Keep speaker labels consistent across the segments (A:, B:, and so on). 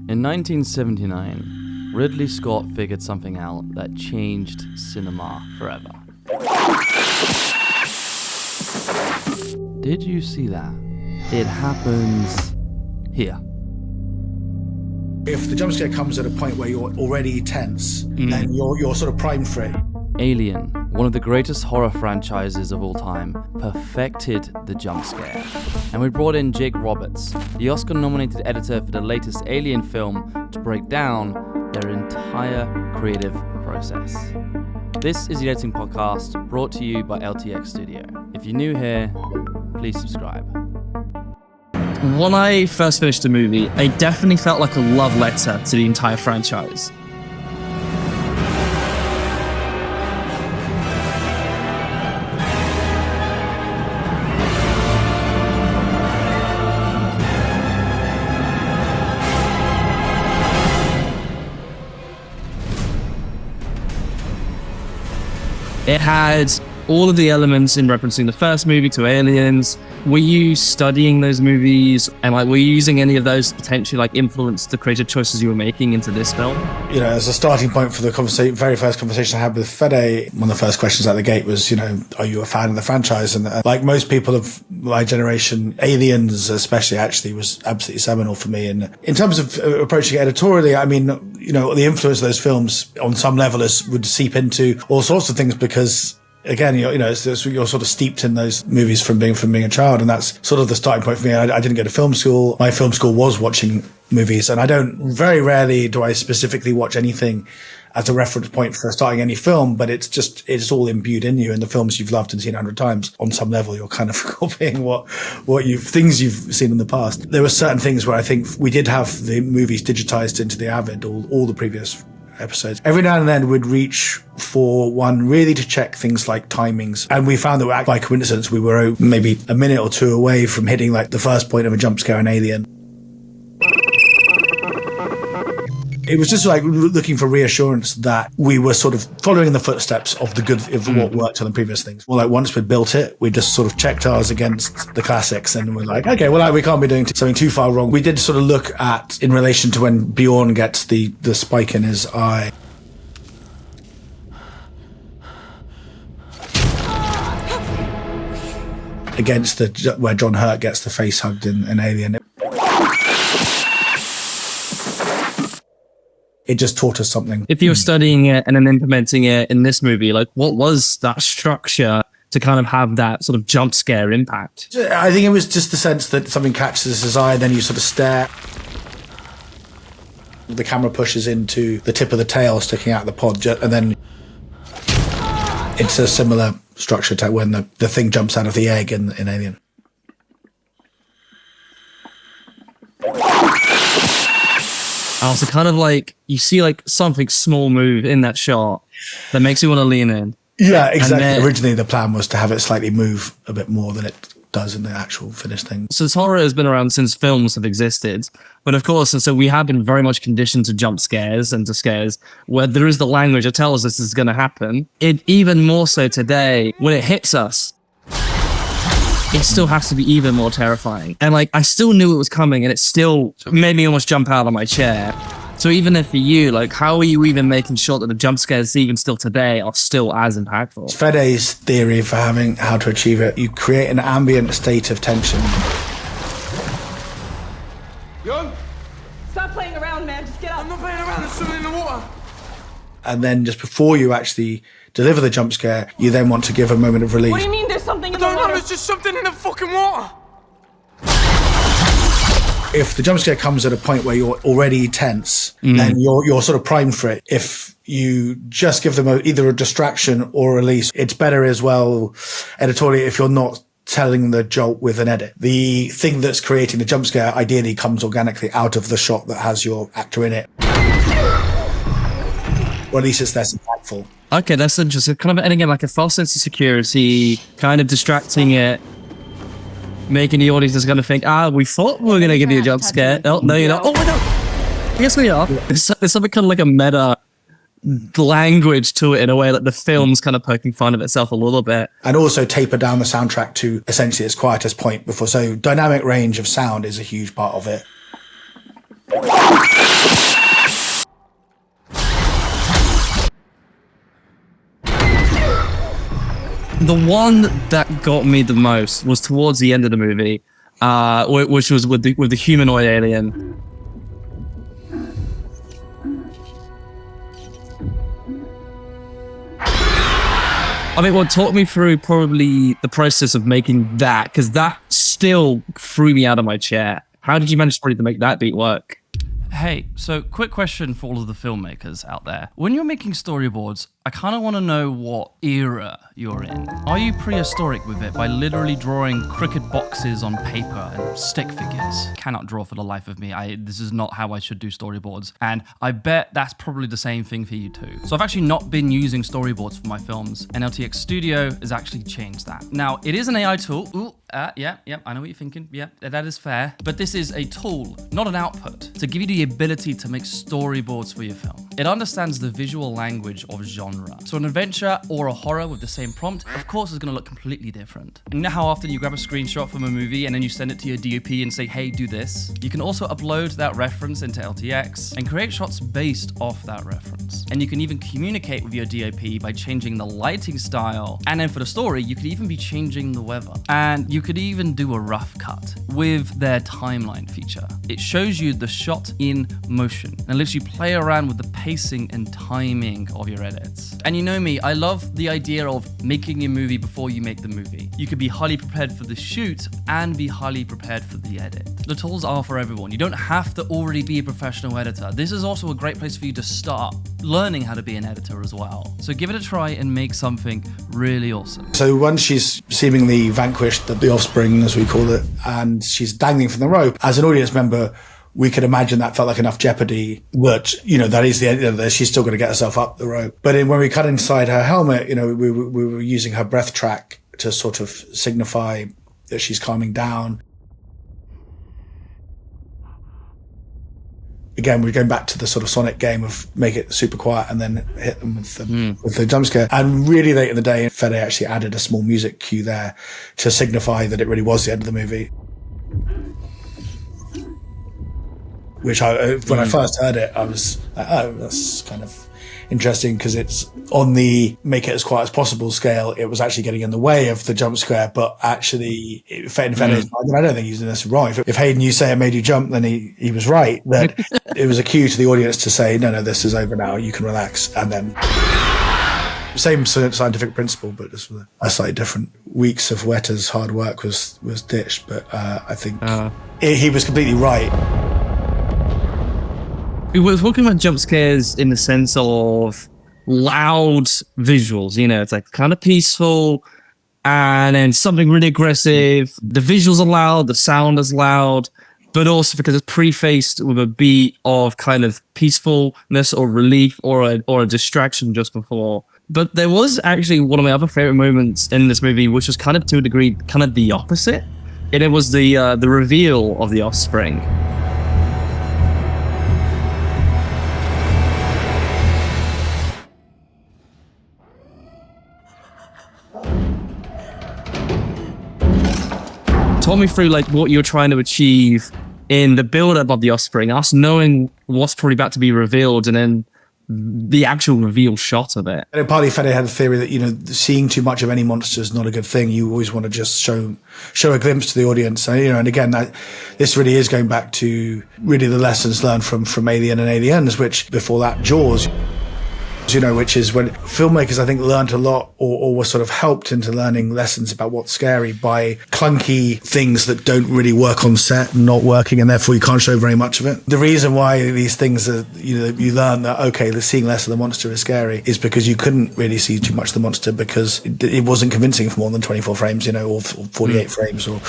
A: In 1979, Ridley Scott figured something out that changed cinema forever. Did you see that? It happens here.
B: If the jump scare comes at a point where you're already tense, then you're sort of primed for it.
A: Alien, one of the greatest horror franchises of all time, perfected the jump scare. And we brought in Jake Roberts, the Oscar-nominated editor for the latest Alien film, to break down their entire creative process. This is the Editing Podcast, brought to you by LTX Studio. If you're new here, please subscribe.
C: When I first finished the movie, I definitely felt like a love letter to the entire franchise. It had all of the elements in referencing the first movie to Aliens. Were you studying those movies, and were you using any of those to potentially influence the creative choices you were making into this film?
B: You know, as a starting point for the very first conversation I had with Fede, one of the first questions out the gate was, are you a fan of the franchise? And like most people of my generation, Aliens especially actually was absolutely seminal for me. And in terms of approaching it editorially, I mean, the influence of those films on some level would seep into all sorts of things because, again, you're sort of steeped in those movies from being a child, and that's sort of the starting point for me. I didn't go to film school. My film school was watching movies, and very rarely do I specifically watch anything as a reference point for starting any film, but it's all imbued in you, and the films you've loved and seen 100 times, on some level, you're kind of copying things you've seen in the past. There were certain things where I think we did have the movies digitized into the Avid, all the previous episodes. Every now and then we'd reach for one really to check things like timings, and we found that by coincidence we were maybe a minute or two away from hitting the first point of a jump scare in Alien. It was just looking for reassurance that we were sort of following in the footsteps of what worked on the previous things. Well, once we'd built it, we just sort of checked ours against the classics, and we're like, okay, well, we can't be doing something too far wrong. We did sort of look at, in relation to when Bjorn gets the spike in his eye, against where John Hurt gets the face hugged in Alien. It just taught us something. If
C: you were studying it and then implementing it in this movie, what was that structure to kind of have that sort of jump scare impact?
B: I think it was just the sense that something catches his eye, and then you sort of stare. The camera pushes into the tip of the tail sticking out of the pod, and then it's a similar structure to when the thing jumps out of the egg in Alien.
C: Also, kind of you see something small move in that shot that makes you want to lean in.
B: Yeah, exactly. Originally, the plan was to have it slightly move a bit more than it does in the actual finished thing.
C: So this horror has been around since films have existed. But of course, and so we have been very much conditioned to jump scares and to scares where there is the language that tells us this is going to happen. It even more so today, when it hits us, it still has to be even more terrifying. And I still knew it was coming, and it still made me almost jump out of my chair. So even if for you, how are you even making sure that the jump scares, even still today, are still as impactful?
B: It's Fede's theory for how to achieve it. You create an ambient state of tension.
D: Young?
E: Stop playing around, man. Just get up.
D: I'm not playing around. There's something in the water.
B: And then just before you actually deliver the jump scare, you then want to give a moment of relief.
E: What do you mean there's something in the water?
D: No, there's just something in the fucking water.
B: If the jump scare comes at a point where you're already tense, then you're sort of primed for it. If you just give them either a distraction or a release, it's better as well editorially if you're not telling the jolt with an edit. The thing that's creating the jump scare ideally comes organically out of the shot that has your actor in it. Or at least it's less impactful.
C: Okay, that's interesting. Kind of adding in a false sense of security, kind of distracting it, making the audience is going to think, we thought we were going to give you a jump scare. Oh, no, you're not. Oh, my God. Yes, we are. There's something kind of a meta language to it in a way that the film's kind of poking fun of itself a little bit.
B: And also taper down the soundtrack to essentially its quietest point before. So dynamic range of sound is a huge part of it.
C: The one that got me the most was towards the end of the movie, which was with the humanoid alien. I mean, what taught me through probably the process of making that, because that still threw me out of my chair. How did you manage to make that beat work?
A: Hey, so quick question for all of the filmmakers out there. When you're making storyboards, I kind of want to know what era you're in. Are you prehistoric with it by literally drawing crooked boxes on paper and stick figures? Cannot draw for the life of me. This is not how I should do storyboards. And I bet that's probably the same thing for you too. So I've actually not been using storyboards for my films, and LTX Studio has actually changed that. Now, it is an AI tool. Ooh, yeah, I know what you're thinking. Yeah, that is fair. But this is a tool, not an output, to give you the ability to make storyboards for your film. It understands the visual language of genre. So an adventure or a horror with the same prompt, of course, is going to look completely different. And you know how often you grab a screenshot from a movie and then you send it to your DOP and say, hey, do this? You can also upload that reference into LTX and create shots based off that reference. And you can even communicate with your DOP by changing the lighting style. And then for the story, you could even be changing the weather. And you could even do a rough cut with their timeline feature. It shows you the shot in motion and lets you play around with the pacing and timing of your edits. And you know me, I love the idea of making a movie before you make the movie. You could be highly prepared for the shoot and be highly prepared for the edit. The tools are for everyone. You don't have to already be a professional editor. This is also a great place for you to start learning how to be an editor as well. So give it a try and make something really awesome.
B: So once she's seemingly vanquished the offspring, as we call it, and she's dangling from the rope, as an audience member, we could imagine that felt like enough jeopardy that, that is the end. She's still going to get herself up the rope. But when we cut inside her helmet, we were using her breath track to sort of signify that she's calming down. Again, we're going back to the sort of Sonic game of make it super quiet and then hit them with the jump scare. And really late in the day, Fede actually added a small music cue there to signify that it really was the end of the movie. Which when I first heard it, I was like, oh, that's kind of interesting, because it's on the make it as quiet as possible scale. It was actually getting in the way of the jump scare, but actually, I don't think he's doing this wrong. If Hayden, you say it made you jump, then he was right. That it was a cue to the audience to say, no, this is over now. You can relax. And then same scientific principle, but just with a slightly different. Weeks of Weta's hard work was ditched, but I think he was completely right.
C: We were talking about jump scares in the sense of loud visuals, it's like kind of peaceful and then something really aggressive. The visuals are loud, the sound is loud, but also because it's prefaced with a beat of kind of peacefulness or relief or a distraction just before. But there was actually one of my other favorite moments in this movie, which was kind of to a degree kind of the opposite. And it was the reveal of the offspring. Talk me through what you're trying to achieve in the build-up of the offspring, us knowing what's probably about to be revealed, and then the actual reveal shot of it.
B: And partly Fede had a theory that seeing too much of any monster is not a good thing. You always want to just show a glimpse to the audience. And again, this really is going back to really the lessons learned from Alien and Aliens, which before that Jaws. Which is when filmmakers, I think, learned a lot or were sort of helped into learning lessons about what's scary by clunky things that don't really work on set and not working, and therefore you can't show very much of it. The reason why these things are, you learn that, okay, seeing less of the monster is scary is because you couldn't really see too much of the monster because it wasn't convincing for more than 24 frames, or 48 frames or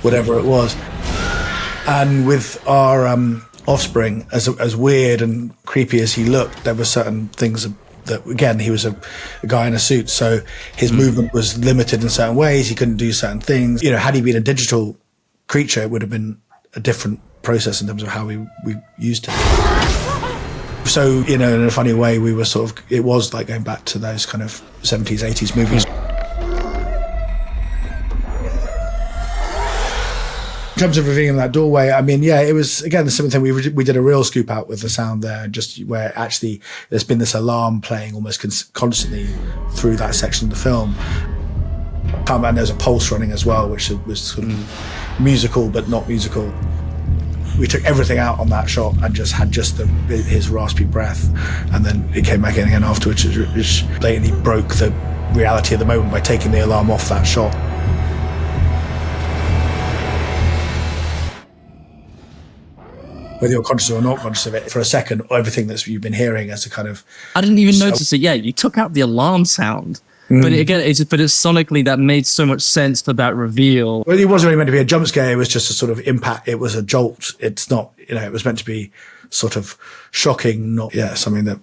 B: whatever it was. And with our offspring, as weird and creepy as he looked, there were certain things that, again, he was a guy in a suit, so his movement was limited in certain ways. He couldn't do certain things. Had he been a digital creature, it would have been a different process in terms of how we used it. So, in a funny way, we were it was like going back to those kind of 70s, 80s movies. In terms of revealing that doorway, it was, again, the same thing. We did a real scoop out with the sound there, just where actually there's been this alarm playing almost constantly through that section of the film. And there's a pulse running as well, which was sort of musical but not musical. We took everything out on that shot and just had his raspy breath, and then it came back in again afterwards, which blatantly broke the reality of the moment by taking the alarm off that shot. Whether you're conscious or not conscious of it, for a second, everything that you've been hearing as a kind of...
C: I didn't even notice it. Yeah, you took out the alarm sound. But again, it's sonically that made so much sense for that reveal.
B: Well, it wasn't really meant to be a jump scare. It was just a sort of impact. It was a jolt. It's not, it was meant to be sort of shocking, not something that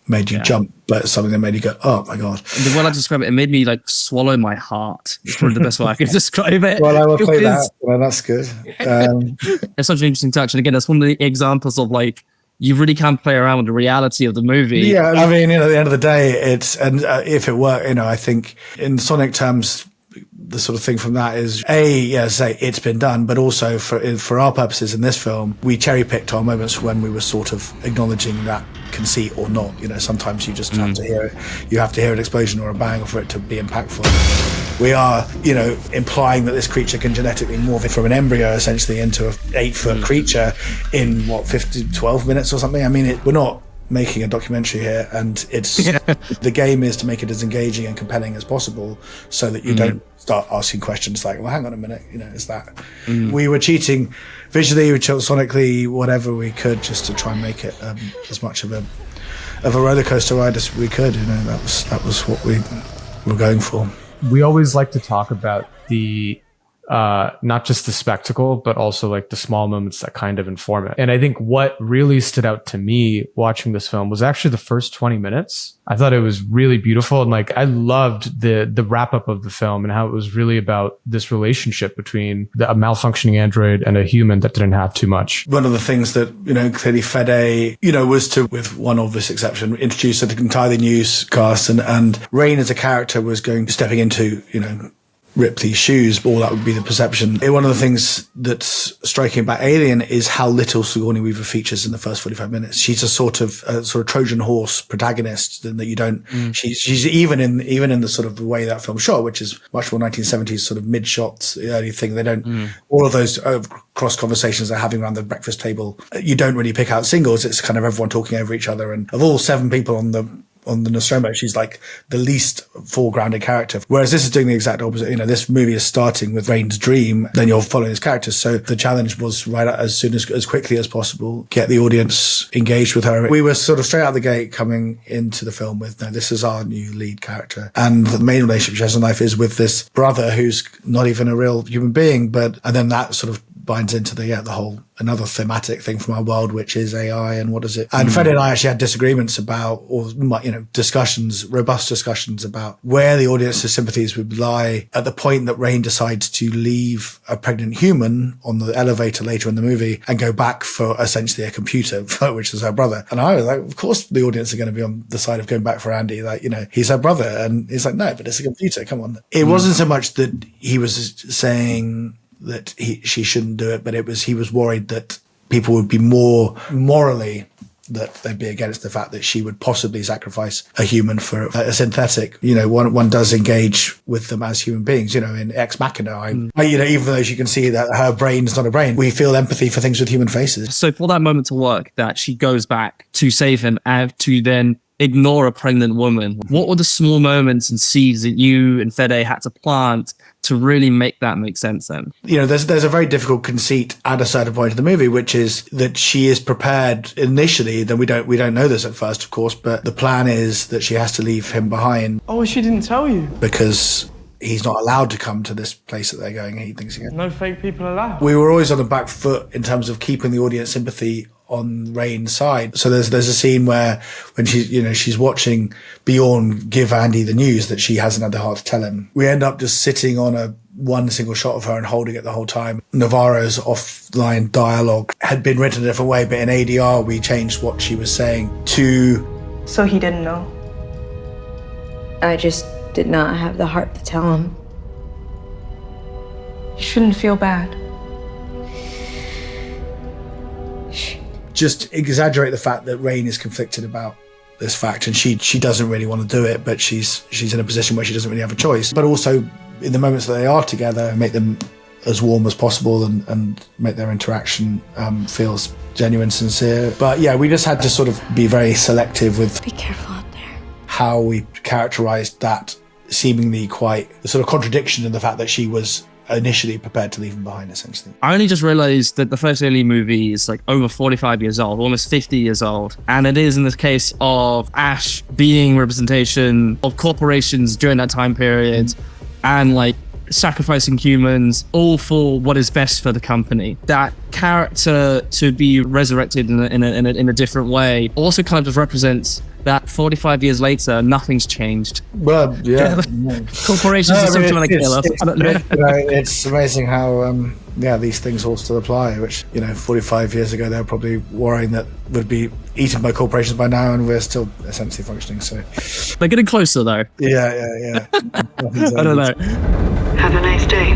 B: made you jump, but something that made you go, oh my God.
C: The way I describe it, it made me like swallow my heart. It's probably the best way I could describe it.
B: Well, I will play that. Well, that's good.
C: It's such an interesting touch. And again, that's one of the examples of like, you really can play around with the reality of the movie.
B: Yeah, I mean, at the end of the day, if it were, I think in sonic terms, the sort of thing from that is say it's been done, but also for our purposes in this film, we cherry picked our moments when we were sort of acknowledging that conceit or not. Sometimes you just have to hear it. You have to hear an explosion or a bang for it to be impactful. We are, implying that this creature can genetically morph from an embryo essentially into an 8-foot creature in 12 minutes or something. I mean, we're not making a documentary here, and it's the game is to make it as engaging and compelling as possible so that you don't start asking questions like, well, hang on a minute, is that we were cheating visually, we chose sonically, whatever we could, just to try and make it as much of a roller coaster ride as we could. That was what we were going for.
F: We always like to talk about the not just the spectacle, but also like the small moments that kind of inform it. And I think what really stood out to me watching this film was actually the first 20 minutes. I thought it was really beautiful. And like, I loved the wrap up of the film and how it was really about this relationship between a malfunctioning android and a human that didn't have too much.
B: One of the things that, clearly Fede, was to, with one obvious exception, introduce an entirely new cast, and Rain as a character was stepping into, Ripley's shoes, all that would be the perception. One of the things that's striking about Alien is how little Sigourney Weaver features in the first 45 minutes. She's a sort of Trojan horse protagonist that you don't. She's even in the sort of the way that film shot, which is much more 1970s sort of mid shots, the early thing. They don't. All of those cross conversations they're having around the breakfast table, you don't really pick out singles. It's kind of everyone talking over each other. And of all 7 people on the Nostromo, she's like the least foregrounded character. Whereas this is doing the exact opposite. This movie is starting with Rain's dream, then you're following his characters. So the challenge was right as quickly as possible, get the audience engaged with her. We were sort of straight out the gate coming into the film with, no, this is our new lead character. And the main relationship she has in life is with this brother who's not even a real human being, and then that sort of binds into the whole another thematic thing from our world, which is AI and what is it. And Freddie and I actually had disagreements about, or robust discussions about where the audience's sympathies would lie at the point that Rain decides to leave a pregnant human on the elevator later in the movie and go back for essentially a computer, which is her brother. And I was like, of course the audience are going to be on the side of going back for Andy, like, he's her brother. And he's like, no, but it's a computer, come on. It wasn't so much that he was saying that she shouldn't do it, but he was worried that people would be more morally, that they'd be against the fact that she would possibly sacrifice a human for a synthetic. One does engage with them as human beings. In Ex Machina, even though she can see that her brain's not a brain, we feel empathy for things with human faces.
C: So for that moment to work, that she goes back to save him and to then ignore a pregnant woman, what were the small moments and seeds that you and Fede had to plant to really make that make sense then?
B: There's a very difficult conceit at a certain point in the movie, which is that she is prepared initially, then we don't know this at first, of course, but the plan is that she has to leave him behind.
D: Oh, she didn't tell you?
B: Because he's not allowed to come to this place that they're going. He thinks he can.
D: No fake people allowed.
B: We were always on the back foot in terms of keeping the audience sympathy on Rain's side. So there's a scene where when she's watching Bjorn give Andy the news that she hasn't had the heart to tell him. We end up just sitting on one single shot of her and holding it the whole time. Navarro's offline dialogue had been written a different way, but in ADR we changed what she was saying to...
E: So he didn't know?
G: I just did not have the heart to tell him.
E: You shouldn't feel bad.
B: Just exaggerate the fact that Rain is conflicted about this fact, and she doesn't really want to do it, but she's in a position where she doesn't really have a choice. But also in the moments that they are together, make them as warm as possible and make their interaction feels genuine, sincere. But yeah, we just had to sort of be very selective with
G: Be careful out there.
B: how we characterized that seemingly quite the sort of contradiction in the fact that she was initially prepared to leave him behind, essentially.
C: I only just realized that the first Alien movie is like over 45 years old, almost 50 years old. And it is in this case of Ash being representation of corporations during that time period and like sacrificing humans, all for what is best for the company. That character to be resurrected in a different way also kind of represents that 45 years later, nothing's changed.
B: Well, yeah.
C: Corporations are still trying to kill us. I don't know.
B: It's amazing how, these things all still apply, which, 45 years ago, they were probably worrying that we'd be eaten by corporations by now, and we're still essentially functioning, so.
C: They're getting closer, though.
B: Yeah.
C: I don't know.
H: Have a nice day.